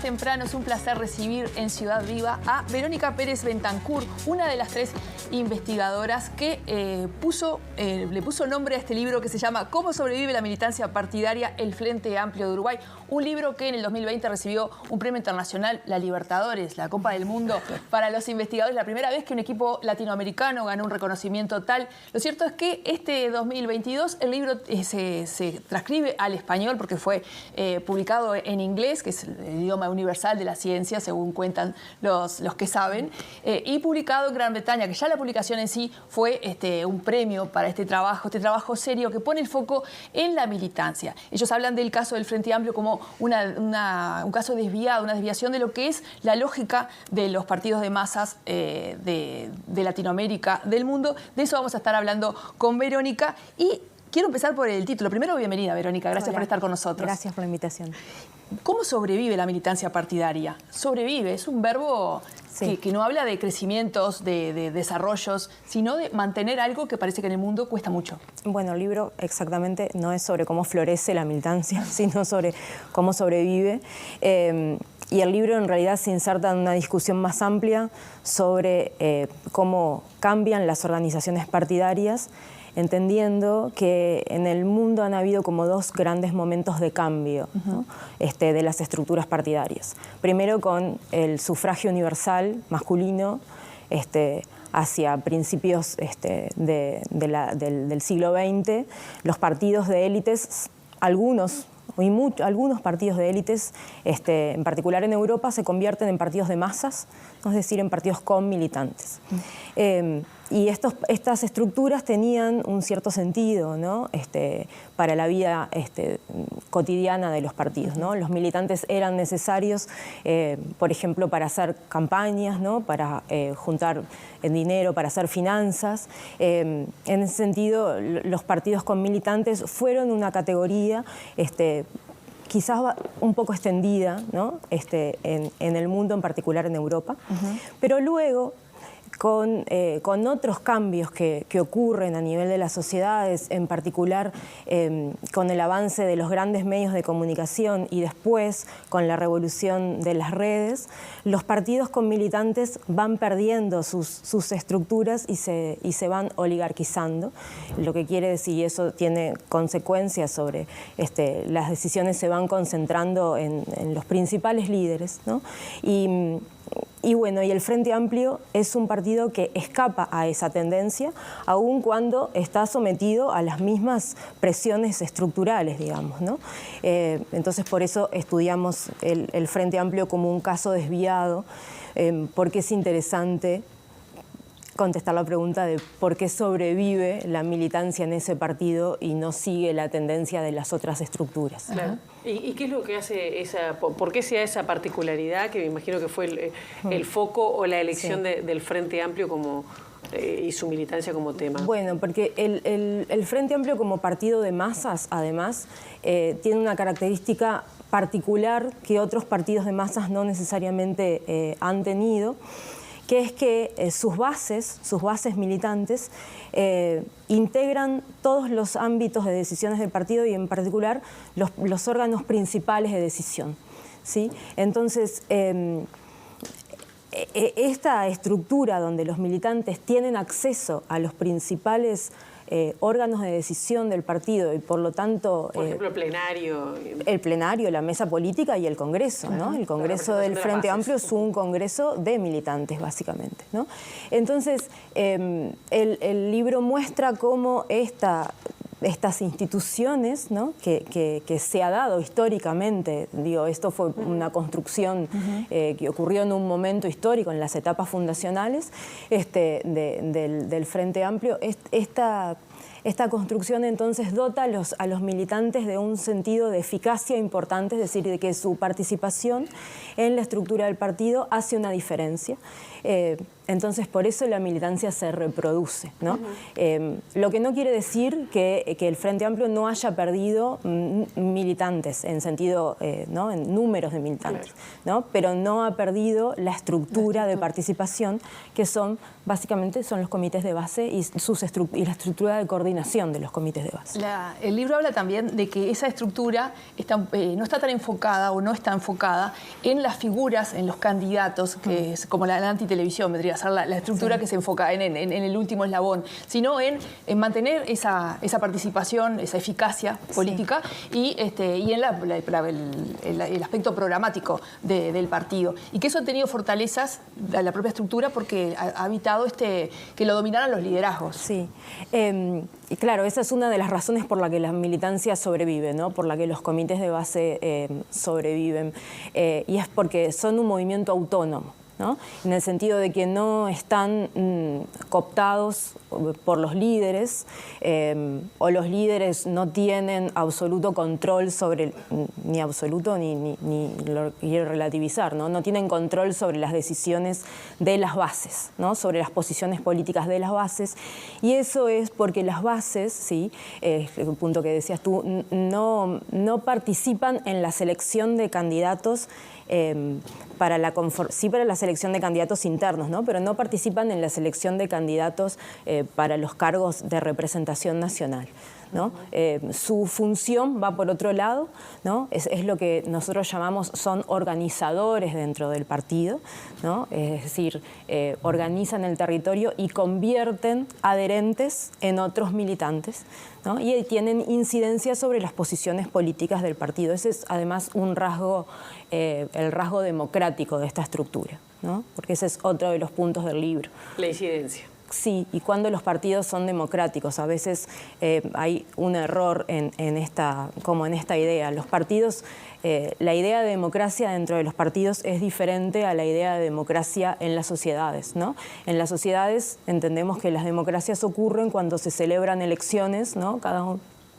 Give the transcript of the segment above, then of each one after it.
más temprano, es un placer recibir en Ciudad Viva a Verónica Pérez Bentancur, una de las 3 investigadoras que le puso nombre a este libro que se llama ¿Cómo sobrevive la militancia partidaria? El Frente Amplio de Uruguay. Un libro que en el 2020 recibió un premio internacional, la Libertadores, la Copa del Mundo, para los investigadores. La primera vez que un equipo latinoamericano ganó un reconocimiento tal. Lo cierto es que este 2022 el libro se transcribe al español porque fue publicado en inglés, que es el idioma universal de la ciencia, según cuentan los que saben, y publicado en Gran Bretaña, que ya la publicación en sí fue un premio para este trabajo serio que pone el foco en la militancia. Ellos hablan del caso del Frente Amplio como un caso desviado, una desviación de lo que es la lógica de los partidos de masas de Latinoamérica, del mundo. De eso vamos a estar hablando con Verónica y quiero empezar por el título. Primero, bienvenida, Verónica. Gracias por estar con nosotros. Gracias por la invitación. ¿Cómo sobrevive la militancia partidaria? Sobrevive, es un verbo que no habla de crecimientos, de desarrollos, sino de mantener algo que parece que en el mundo cuesta mucho. Bueno, el libro exactamente no es sobre cómo florece la militancia, sino sobre cómo sobrevive. Y el libro en realidad se inserta en una discusión más amplia sobre cómo cambian las organizaciones partidarias, entendiendo que en el mundo han habido como 2 grandes momentos de cambio, ¿no? De las estructuras partidarias. Primero con el sufragio universal masculino hacia principios del siglo XX, los partidos de élites, algunos partidos de élites, en particular en Europa, se convierten en partidos de masas, es decir, en partidos con militantes. Y estas estructuras tenían un cierto sentido, ¿no? Para la vida cotidiana de los partidos, ¿no? Los militantes eran necesarios, por ejemplo, para hacer campañas, ¿no? Para juntar dinero, para hacer finanzas. En ese sentido, los partidos con militantes fueron una categoría quizás un poco extendida, ¿no? en el mundo, en particular en Europa, pero luego con otros cambios que ocurren a nivel de las sociedades, en particular con el avance de los grandes medios de comunicación y después con la revolución de las redes, los partidos con militantes van perdiendo sus estructuras y se van oligarquizando, lo que quiere decir, y eso tiene consecuencias sobre las decisiones se van concentrando en los principales líderes, ¿no? Y bueno, y el Frente Amplio es un partido que escapa a esa tendencia, aun cuando está sometido a las mismas presiones estructurales, digamos, ¿no? Entonces, por eso estudiamos el Frente Amplio como un caso desviado, porque es interesante contestar la pregunta de por qué sobrevive la militancia en ese partido y no sigue la tendencia de las otras estructuras. Claro. ¿Y qué es lo que hace por qué se da esa particularidad, que me imagino que fue el foco o la elección del Frente Amplio y su militancia como tema? Bueno, porque el Frente Amplio como partido de masas, además, tiene una característica particular que otros partidos de masas no necesariamente han tenido, que es que sus bases militantes integran todos los ámbitos de decisiones del partido y en particular los órganos principales de decisión, ¿sí? Entonces, esta estructura donde los militantes tienen acceso a los principales órganos de decisión del partido y por lo tanto... Por ejemplo, el plenario. El plenario, la mesa política y el Congreso, ¿no? El Congreso del Frente Amplio es un congreso de militantes, básicamente, ¿no? Entonces, el libro muestra cómo estas instituciones, ¿no? que se ha dado históricamente, digo, esto fue una construcción que ocurrió en un momento histórico, en las etapas fundacionales del Frente Amplio. Esta construcción entonces dota a los militantes de un sentido de eficacia importante, es decir, de que su participación en la estructura del partido hace una diferencia. Entonces, por eso la militancia se reproduce, ¿no? Lo que no quiere decir que el Frente Amplio no haya perdido militantes, en sentido, ¿no? En números de militantes, ¿no? Pero no ha perdido la estructura de participación, que básicamente son los comités de base y la estructura de coordinación de los comités de base. El libro habla también de que esa estructura no está tan enfocada o no está enfocada en las figuras, en los candidatos, que es como la antitelevisión, vendría a ser la estructura que se enfoca en el último eslabón, sino en mantener esa participación, esa eficacia política y en el aspecto programático del partido. Y que eso ha tenido fortalezas a la propia estructura porque ha evitado que lo dominaran los liderazgos. Sí. Y claro, esa es una de las razones por la que la militancia sobrevive, ¿no? Por la que los comités de base sobreviven. Y es porque son un movimiento autónomo, ¿no? En el sentido de que no están cooptados por los líderes o los líderes no tienen absoluto control sobre, ni absoluto ni lo quiero relativizar, ¿no? No tienen control sobre las decisiones de las bases, ¿no? Sobre las posiciones políticas de las bases, y eso es porque las bases, ¿sí? El punto que decías tú, no participan en la selección de candidatos para la selección de candidatos internos, ¿no? Pero no participan en la selección de candidatos para los cargos de representación nacional, ¿no? Su función va por otro lado, ¿no? Es lo que nosotros llamamos, son organizadores dentro del partido, ¿no? Es decir, organizan el territorio y convierten adherentes en otros militantes, ¿no? Y tienen incidencia sobre las posiciones políticas del partido. Ese es además un rasgo, el rasgo democrático de esta estructura, ¿no? Porque ese es otro de los puntos del libro. La incidencia. Sí, y cuando los partidos son democráticos, a veces hay un error en esta idea. Los partidos, la idea de democracia dentro de los partidos es diferente a la idea de democracia en las sociedades, ¿no? En las sociedades entendemos que las democracias ocurren cuando se celebran elecciones, ¿no? Cada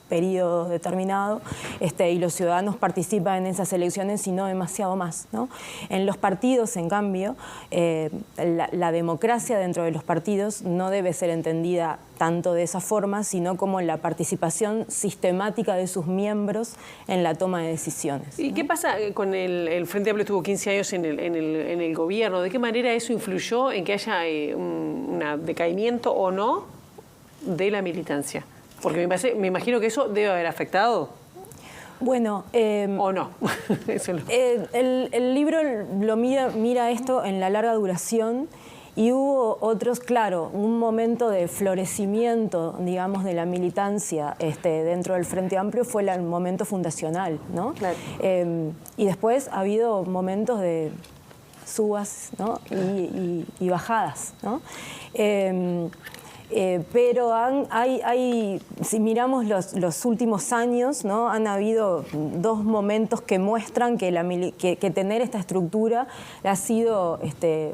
periodo determinado, y los ciudadanos participan en esas elecciones y no demasiado más, ¿no? En los partidos, en cambio, la democracia dentro de los partidos no debe ser entendida tanto de esa forma, sino como la participación sistemática de sus miembros en la toma de decisiones, ¿no? ¿Y qué pasa con el Frente Amplio? Estuvo 15 años en el gobierno. ¿De qué manera eso influyó en que haya un decaimiento o no de la militancia? Porque me imagino que eso debe haber afectado. Bueno, ¿o no? El libro mira esto en la larga duración, y hubo otros, claro, un momento de florecimiento, digamos, de la militancia dentro del Frente Amplio fue el momento fundacional, ¿no? Claro. Y después ha habido momentos de subas, ¿no? y bajadas, ¿no? Pero si miramos los últimos años, ¿no? Han habido dos momentos que muestran que tener esta estructura ha sido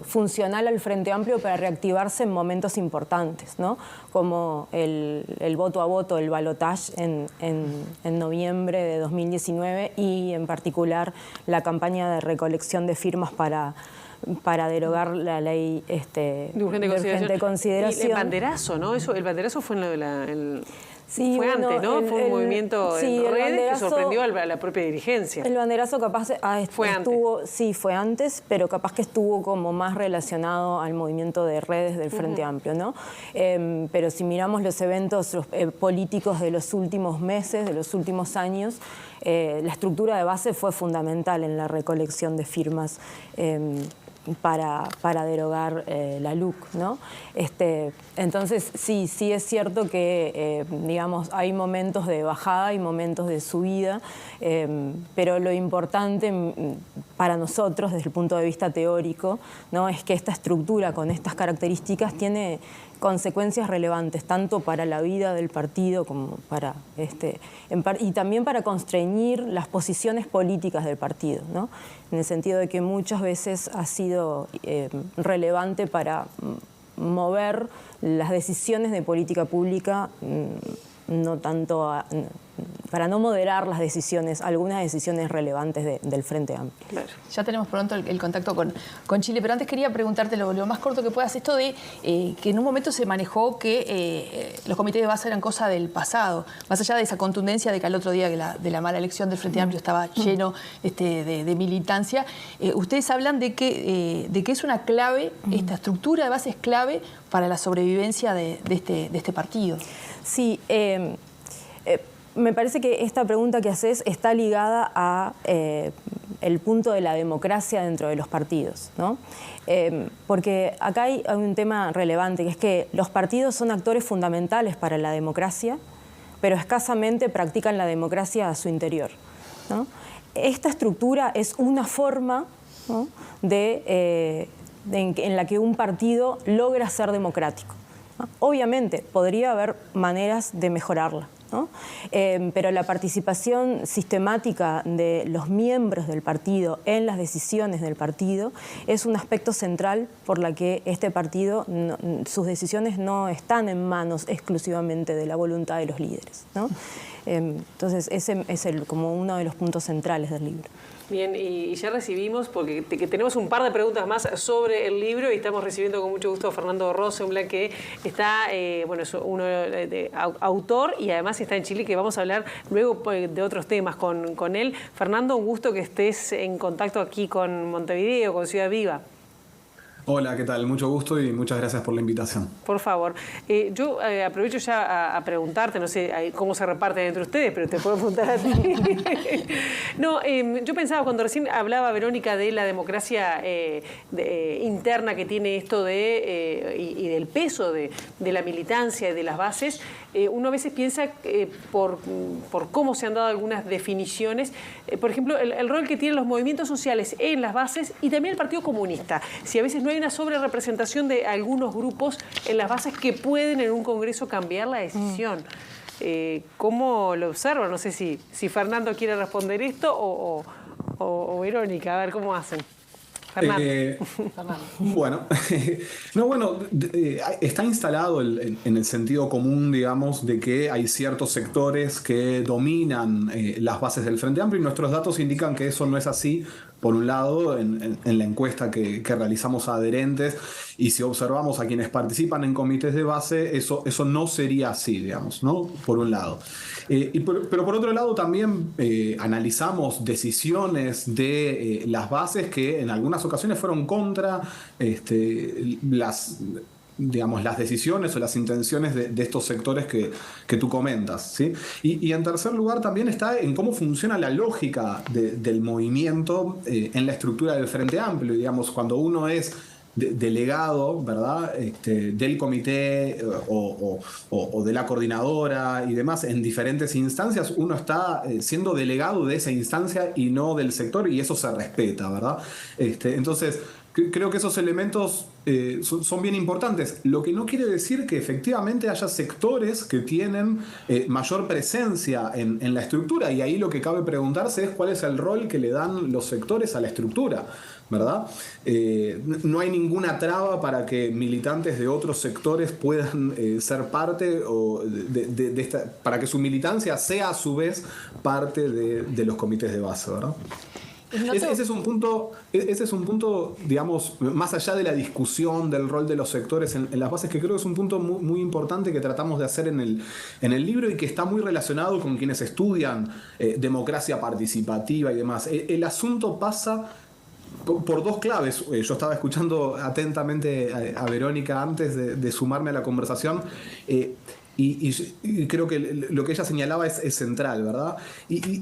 funcional al Frente Amplio para reactivarse en momentos importantes, ¿no? Como el voto a voto, el balotage en noviembre de 2019, y en particular la campaña de recolección de firmas para derogar la ley de urgente consideración. Y el banderazo, ¿no? El banderazo fue en lo de sí, fue antes, ¿no? Fue un movimiento en redes que sorprendió a la propia dirigencia. El banderazo capaz fue estuvo, antes. Sí, fue antes, pero capaz que estuvo como más relacionado al movimiento de redes del Frente Amplio, ¿no? Pero si miramos los eventos políticos de los últimos meses, de los últimos años, la estructura de base fue fundamental en la recolección de firmas para derogar la LUC, ¿no? Entonces, sí es cierto que, digamos, hay momentos de bajada y momentos de subida, pero lo importante para nosotros, desde el punto de vista teórico, ¿no? Es que esta estructura con estas características tiene consecuencias relevantes, tanto para la vida del partido como para y también para constreñir las posiciones políticas del partido, ¿no? En el sentido de que muchas veces ha sido relevante para mover las decisiones de política pública, no tanto moderar las decisiones, algunas decisiones relevantes del Frente Amplio. Claro. Ya tenemos pronto el contacto con Chile, pero antes quería preguntarte lo más corto que puedas, esto de que en un momento se manejó que los comités de base eran cosa del pasado, más allá de esa contundencia de que al otro día de la mala elección del Frente Amplio estaba lleno de militancia. Ustedes hablan de que es una clave, esta estructura de base es clave para la sobrevivencia de este partido. Sí, me parece que esta pregunta que haces está ligada a el punto de la democracia dentro de los partidos, ¿no? Porque acá hay un tema relevante, que es que los partidos son actores fundamentales para la democracia, pero escasamente practican la democracia a su interior, ¿no? Esta estructura es una forma, ¿no?, en la que un partido logra ser democrático, ¿no? Obviamente, podría haber maneras de mejorarla, ¿no? Pero la participación sistemática de los miembros del partido en las decisiones del partido es un aspecto central por la que este partido, sus decisiones no están en manos exclusivamente de la voluntad de los líderes, ¿no? Entonces, ese es como uno de los puntos centrales del libro. Bien, y ya recibimos, porque tenemos un par de preguntas más sobre el libro, y estamos recibiendo con mucho gusto a Fernando Rosenblatt, que está, es uno autor y además está en Chile, que vamos a hablar luego de otros temas con él. Fernando, un gusto que estés en contacto aquí con Montevideo, con Ciudad Viva. Hola, ¿qué tal? Mucho gusto y muchas gracias por la invitación. Por favor. Yo aprovecho ya a preguntarte, no sé cómo se reparten entre ustedes, pero te puedo preguntar a ti. No, yo pensaba, cuando recién hablaba Verónica de la democracia interna que tiene esto y del peso de la militancia y de las bases, uno a veces piensa por cómo se han dado algunas definiciones, por ejemplo, el rol que tienen los movimientos sociales en las bases y también el Partido Comunista. Si a veces no hay una sobrerepresentación de algunos grupos en las bases que pueden en un congreso cambiar la decisión. ¿Cómo lo observan? No sé si Fernando quiere responder esto o Verónica, a ver cómo hacen. Bueno, está instalado en el sentido común, digamos, de que hay ciertos sectores que dominan las bases del Frente Amplio, y nuestros datos indican que eso no es así. Por un lado, en la encuesta que realizamos a adherentes, y si observamos a quienes participan en comités de base, eso no sería así, digamos, ¿no? Por un lado. Pero por otro lado también analizamos decisiones de las bases que en algunas ocasiones fueron contra las decisiones o las intenciones de estos sectores que tú comentas, ¿sí? Y en tercer lugar también está en cómo funciona la lógica del movimiento en la estructura del Frente Amplio. Digamos, cuando uno es delegado, ¿verdad?, del comité o de la coordinadora y demás en diferentes instancias, uno está siendo delegado de esa instancia y no del sector, y eso se respeta, ¿verdad? Entonces, creo que esos elementos son bien importantes, lo que no quiere decir que efectivamente haya sectores que tienen mayor presencia en la estructura, y ahí lo que cabe preguntarse es cuál es el rol que le dan los sectores a la estructura, ¿verdad? No hay ninguna traba para que militantes de otros sectores puedan ser parte de esta, para que su militancia sea a su vez parte de los comités de base, ¿verdad? Ese es un punto, digamos, más allá de la discusión del rol de los sectores en las bases, que creo que es un punto muy, muy importante que tratamos de hacer en el libro, y que está muy relacionado con quienes estudian democracia participativa y demás. El asunto pasa por dos claves. Yo estaba escuchando atentamente a Verónica antes de sumarme a la conversación, y creo que lo que ella señalaba es central, ¿verdad? Y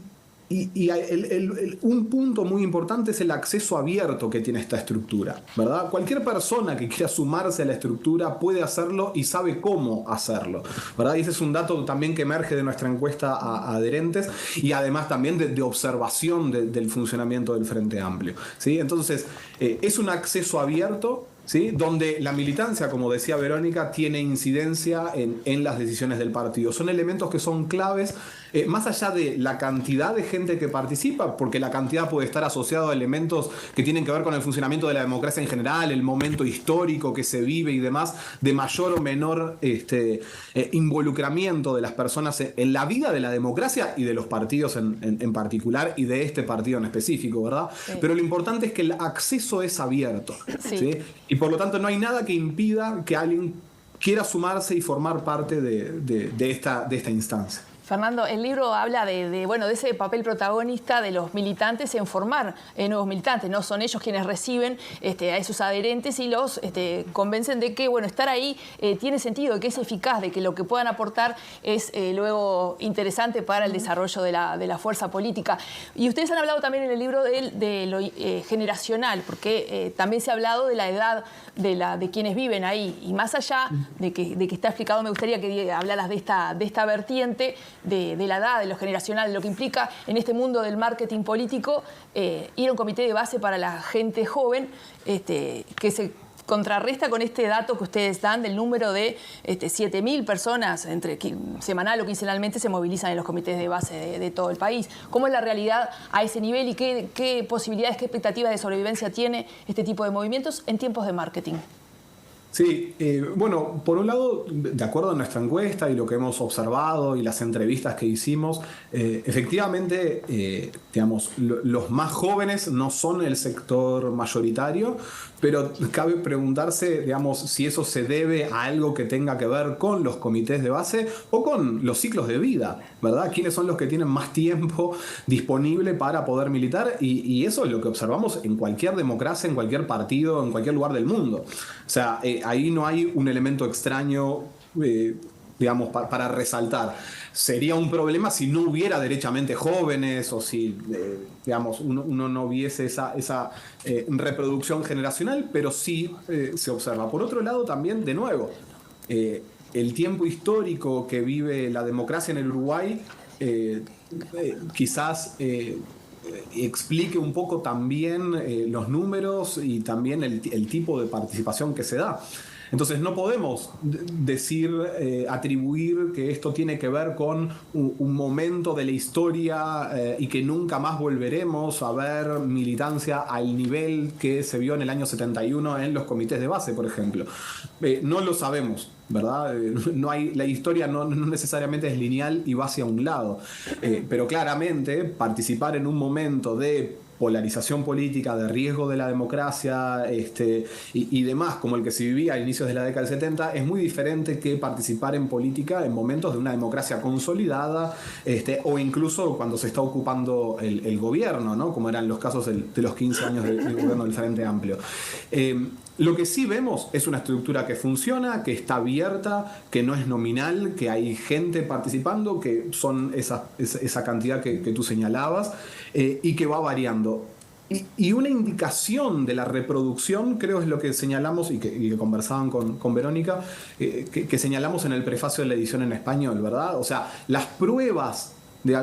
un punto muy importante es el acceso abierto que tiene esta estructura, ¿verdad? Cualquier persona que quiera sumarse a la estructura puede hacerlo y sabe cómo hacerlo, ¿verdad? Y ese es un dato también que emerge de nuestra encuesta a adherentes, y además también de observación del funcionamiento del Frente Amplio, ¿sí? Entonces, es un acceso abierto, ¿sí?, donde la militancia, como decía Verónica, tiene incidencia en las decisiones del partido. Son elementos que son claves más allá de la cantidad de gente que participa, porque la cantidad puede estar asociada a elementos que tienen que ver con el funcionamiento de la democracia en general, el momento histórico que se vive y demás, de mayor o menor involucramiento de las personas en la vida de la democracia y de los partidos en particular, y de este partido en específico, ¿verdad? Sí. Pero lo importante es que el acceso es abierto, sí. ¿Sí? Y por lo tanto no hay nada que impida que alguien quiera sumarse y formar parte de esta instancia. Fernando, el libro habla de ese papel protagonista de los militantes en formar nuevos militantes. No son ellos quienes reciben a esos adherentes y los convencen de que estar ahí tiene sentido, de que es eficaz, de que lo que puedan aportar es luego interesante para el desarrollo de la fuerza política. Y ustedes han hablado también en el libro de lo generacional, porque también se ha hablado de la edad de quienes viven ahí. Y más allá de que está explicado, me gustaría que hablaras de esta vertiente de la edad, de lo generacional, de lo que implica en este mundo del marketing político ir a un comité de base para la gente joven, que se contrarresta con este dato que ustedes dan del número de 7.000 personas semanal o quincenalmente se movilizan en los comités de base de todo el país. ¿Cómo es la realidad a ese nivel y qué posibilidades, qué expectativas de sobrevivencia tiene este tipo de movimientos en tiempos de marketing? Sí, por un lado, de acuerdo a nuestra encuesta y lo que hemos observado y las entrevistas que hicimos, efectivamente, los más jóvenes no son el sector mayoritario, pero cabe preguntarse, si eso se debe a algo que tenga que ver con los comités de base o con los ciclos de vida, ¿verdad? ¿Quiénes son los que tienen más tiempo disponible para poder militar? Y eso es lo que observamos en cualquier democracia, en cualquier partido, en cualquier lugar del mundo. O sea, ahí no hay un elemento extraño, para resaltar. Sería un problema si no hubiera derechamente jóvenes o si, uno no viese esa reproducción generacional, pero sí se observa. Por otro lado, también, de nuevo, el tiempo histórico que vive la democracia en el Uruguay quizás explique un poco también los números y también el tipo de participación que se da. Entonces no podemos atribuir que esto tiene que ver con un momento de la historia y que nunca más volveremos a ver militancia al nivel que se vio en el año 71 en los comités de base, por ejemplo. No lo sabemos, ¿verdad? La historia no necesariamente es lineal y va hacia un lado. Pero claramente participar en un momento de polarización política, de riesgo de la democracia y demás, como el que se vivía a inicios de la década del 70, es muy diferente que participar en política en momentos de una democracia consolidada o incluso cuando se está ocupando el gobierno, ¿no? Como eran los casos de los 15 años del gobierno del Frente Amplio. Lo que sí vemos es una estructura que funciona, que está abierta, que no es nominal, que hay gente participando, que son esa cantidad que tú señalabas, y que va variando. Y una indicación de la reproducción, creo es lo que señalamos y que conversaban con Verónica, que señalamos en el prefacio de la edición en español, ¿verdad? O sea, las pruebas, de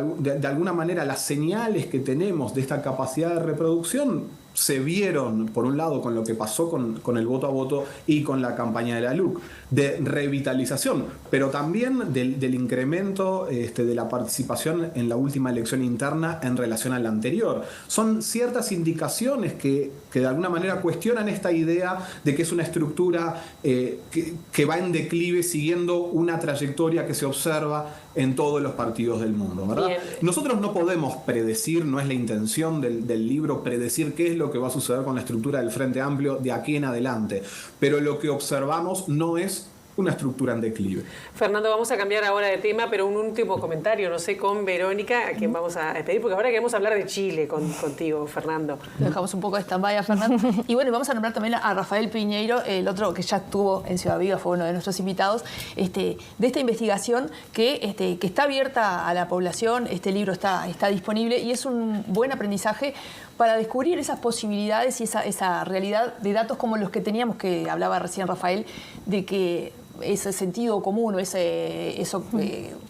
alguna manera, las señales que tenemos de esta capacidad de reproducción se vieron, por un lado, con lo que pasó con el voto a voto y con la campaña de la LUC, de revitalización, pero también del incremento de la participación en la última elección interna en relación a la anterior. Son ciertas indicaciones que de alguna manera cuestionan esta idea de que es una estructura que va en declive siguiendo una trayectoria que se observa en todos los partidos del mundo, ¿verdad? Bien. Nosotros no podemos predecir, no es la intención del libro predecir qué es lo que va a suceder con la estructura del Frente Amplio de aquí en adelante, pero lo que observamos no es una estructura en declive. Fernando, vamos a cambiar ahora de tema, pero un último comentario, no sé, con Verónica, a quien vamos a despedir, porque ahora queremos hablar de Chile contigo, Fernando. Lo dejamos un poco de stand-by a Fernando. Y vamos a nombrar también a Rafael Piñeiro, el otro que ya estuvo en Ciudad Viva, fue uno de nuestros invitados, de esta investigación que está abierta a la población. Este libro está disponible y es un buen aprendizaje para descubrir esas posibilidades y esa realidad de datos como los que teníamos, que hablaba recién Rafael, de que ese sentido común, eso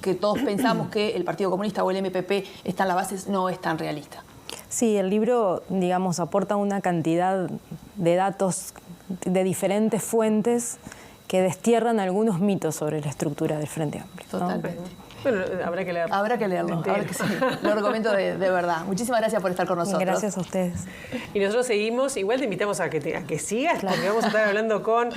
que todos pensamos que el Partido Comunista o el MPP está en la base, no es tan realista. Sí, el libro, aporta una cantidad de datos de diferentes fuentes que destierran algunos mitos sobre la estructura del Frente Amplio, ¿no? Totalmente. Bueno, habrá que leerlo. Habrá que leerlo, habrá que sí. Lo recomiendo de verdad. Muchísimas gracias por estar con nosotros. Gracias a ustedes. Y nosotros seguimos, igual te invitamos a que sigas, Claro. porque vamos a estar hablando con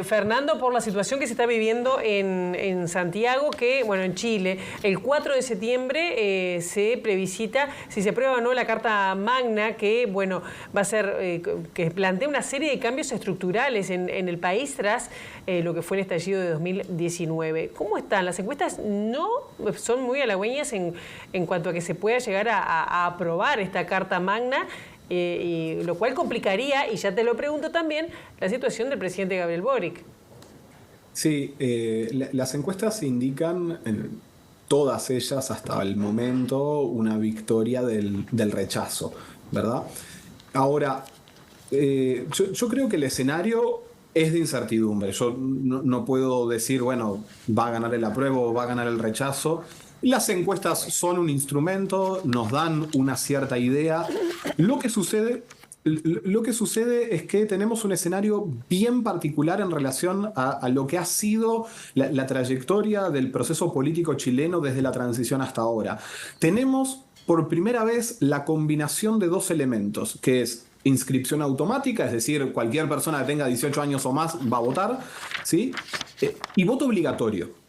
Fernando por la situación que se está viviendo en Santiago, que, bueno, en Chile, el 4 de septiembre se previsita si se aprueba o no la Carta Magna, que, bueno, va a ser, que plantea una serie de cambios estructurales en el país tras lo que fue el estallido de 2019. ¿Cómo están? Las encuestas no son muy halagüeñas en cuanto a que se pueda llegar a aprobar esta Carta Magna, y lo cual complicaría, y ya te lo pregunto también, la situación del presidente Gabriel Boric. Sí, las encuestas indican, todas ellas hasta el momento, una victoria del rechazo, ¿verdad? Ahora, yo creo que el escenario es de incertidumbre. Yo no puedo decir, bueno, va a ganar el apruebo o va a ganar el rechazo. Las encuestas son un instrumento, nos dan una cierta idea. Lo que sucede es que tenemos un escenario bien particular en relación a lo que ha sido la trayectoria del proceso político chileno desde la transición hasta ahora. Tenemos por primera vez la combinación de dos elementos, que es inscripción automática, es decir, cualquier persona que tenga 18 años o más va a votar, ¿sí? Y voto obligatorio.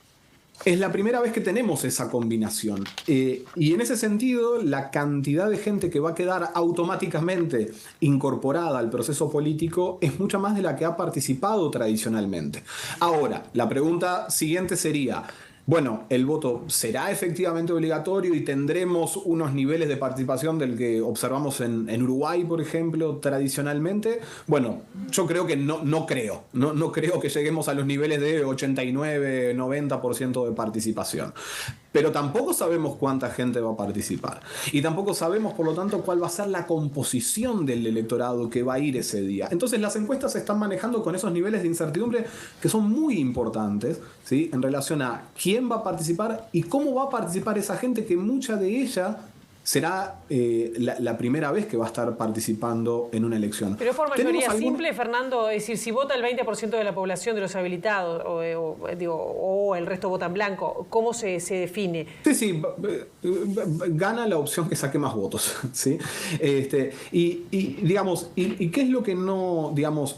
Es la primera vez que tenemos esa combinación. Y en ese sentido, la cantidad de gente que va a quedar automáticamente incorporada al proceso político es mucha más de la que ha participado tradicionalmente. Ahora, la pregunta siguiente sería: bueno, ¿el voto será efectivamente obligatorio y tendremos unos niveles de participación del que observamos en Uruguay, por ejemplo, tradicionalmente? Bueno, yo creo que no creo que lleguemos a los niveles de 89, 90% de participación. Pero tampoco sabemos cuánta gente va a participar. Y tampoco sabemos, por lo tanto, cuál va a ser la composición del electorado que va a ir ese día. Entonces, las encuestas se están manejando con esos niveles de incertidumbre que son muy importantes, ¿sí?, en relación a quién va a participar y cómo va a participar esa gente, que mucha de ella será la primera vez que va a estar participando en una elección. Pero es por mayoría simple, Fernando, es decir, si vota el 20% de la población de los habilitados o el resto vota en blanco, ¿cómo se define? Sí, gana la opción que saque más votos, ¿sí? Digamos, ¿qué es lo que no, digamos,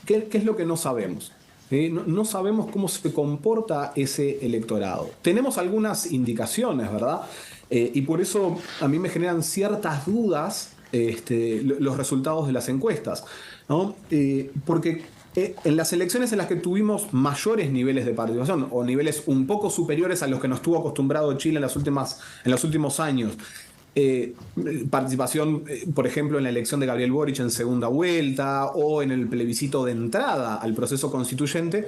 qué es lo que no sabemos? ¿Sí? No sabemos cómo se comporta ese electorado. Tenemos algunas indicaciones, ¿verdad? Y por eso a mí me generan ciertas dudas los resultados de las encuestas, ¿no? Porque en las elecciones en las que tuvimos mayores niveles de participación o niveles un poco superiores a los que nos tuvo acostumbrado Chile en los últimos años, participación, por ejemplo, en la elección de Gabriel Boric en segunda vuelta o en el plebiscito de entrada al proceso constituyente,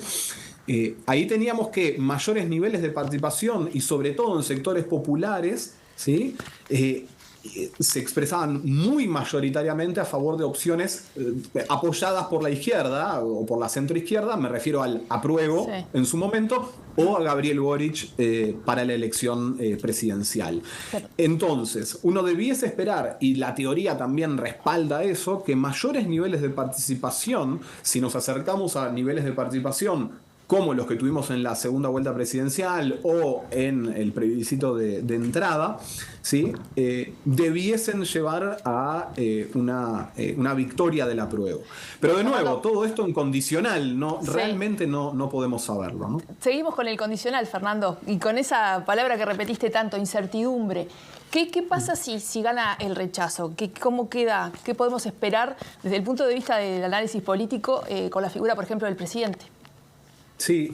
ahí teníamos que mayores niveles de participación y sobre todo en sectores populares, ¿sí?, se expresaban muy mayoritariamente a favor de opciones apoyadas por la izquierda o por la centroizquierda. Me refiero al apruebo, sí, en su momento, o a Gabriel Boric para la elección presidencial. Pero entonces, uno debiese esperar, y la teoría también respalda eso, que mayores niveles de participación, si nos acercamos a niveles de participación como los que tuvimos en la segunda vuelta presidencial o en el plebiscito de entrada, ¿sí?, debiesen llevar a una victoria del apruebo. Pero de nuevo, todo esto en condicional, ¿no? Sí. Realmente no podemos saberlo, ¿no? Seguimos con el condicional, Fernando, y con esa palabra que repetiste tanto, incertidumbre. ¿Qué pasa si gana el rechazo? ¿Cómo queda? ¿Qué podemos esperar desde el punto de vista del análisis político con la figura, por ejemplo, del presidente? Sí,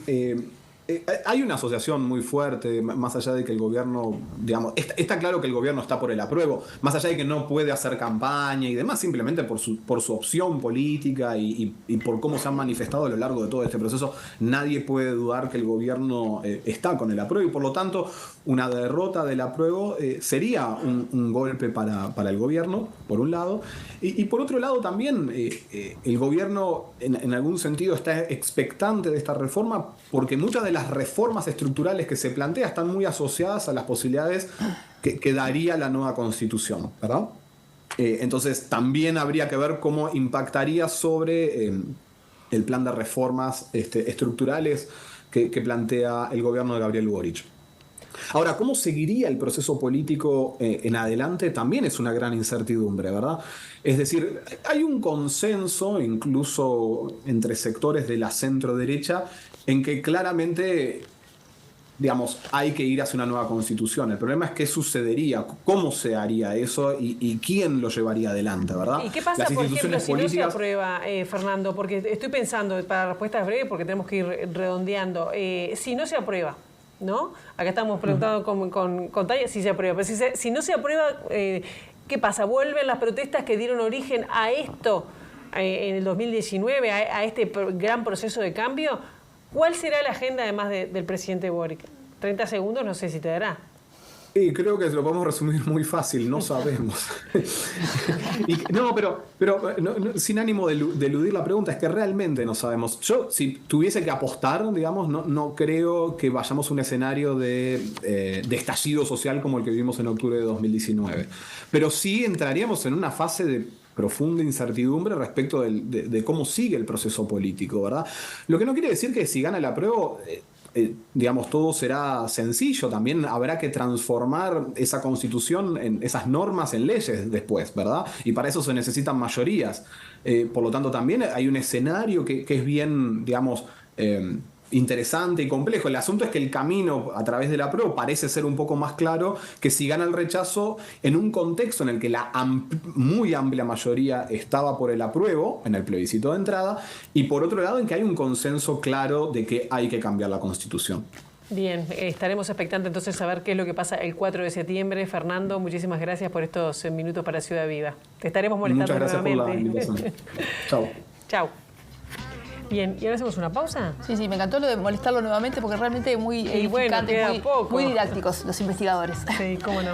hay una asociación muy fuerte, más allá de que el gobierno, digamos, está claro que el gobierno está por el apruebo, más allá de que no puede hacer campaña y demás, simplemente por su opción política y por cómo se han manifestado a lo largo de todo este proceso, nadie puede dudar que el gobierno está con el apruebo, y por lo tanto una derrota del apruebo sería un golpe para el gobierno, por un lado, y por otro lado también el gobierno en algún sentido está expectante de esta reforma, porque muchas de las reformas estructurales que se plantea están muy asociadas a las posibilidades que daría la nueva Constitución, ¿verdad? Entonces también habría que ver cómo impactaría sobre el plan de reformas estructurales que plantea el gobierno de Gabriel Boric. Ahora, ¿cómo seguiría el proceso político en adelante? También es una gran incertidumbre, ¿verdad? Es decir, hay un consenso, incluso entre sectores de la centro-derecha, en que claramente, digamos, hay que ir hacia una nueva constitución. El problema es qué sucedería, cómo se haría eso y quién lo llevaría adelante, ¿verdad? ¿Y qué pasa, por ejemplo, si no se aprueba, Fernando? Porque estoy pensando, para respuestas breves, porque tenemos que ir redondeando. Si no se aprueba, ¿no? Acá estamos preguntando con Tania si se aprueba. Pero si no se aprueba, ¿qué pasa? ¿Vuelven las protestas que dieron origen a esto en el 2019, a este gran proceso de cambio? ¿Cuál será la agenda, además del presidente Boric? 30 segundos, no sé si te dará. Sí, creo que lo podemos resumir muy fácil, no sabemos. Pero sin ánimo de eludir la pregunta, es que realmente no sabemos. Yo, si tuviese que apostar, digamos, no creo que vayamos a un escenario de estallido social como el que vivimos en octubre de 2019. Pero sí entraríamos en una fase de profunda incertidumbre respecto de cómo sigue el proceso político, ¿verdad? Lo que no quiere decir que si gana el apruebo, digamos, todo será sencillo. También habrá que transformar esa constitución, esas normas en leyes después, ¿verdad? Y para eso se necesitan mayorías. Por lo tanto, también hay un escenario que es bien, digamos, interesante y complejo. El asunto es que el camino a través del apruebo parece ser un poco más claro que si gana el rechazo en un contexto en el que la muy amplia mayoría estaba por el apruebo en el plebiscito de entrada, y por otro lado en que hay un consenso claro de que hay que cambiar la Constitución. Bien, estaremos expectantes entonces a ver qué es lo que pasa el 4 de septiembre. Fernando, muchísimas gracias por estos minutos para Ciudad Viva. Te estaremos molestando nuevamente. Muchas gracias por la invitación. Chao. Chao. Bien, ¿y ahora hacemos una pausa? Sí, me encantó lo de molestarlo nuevamente porque realmente muy edificante, muy didácticos los investigadores. Sí, cómo no.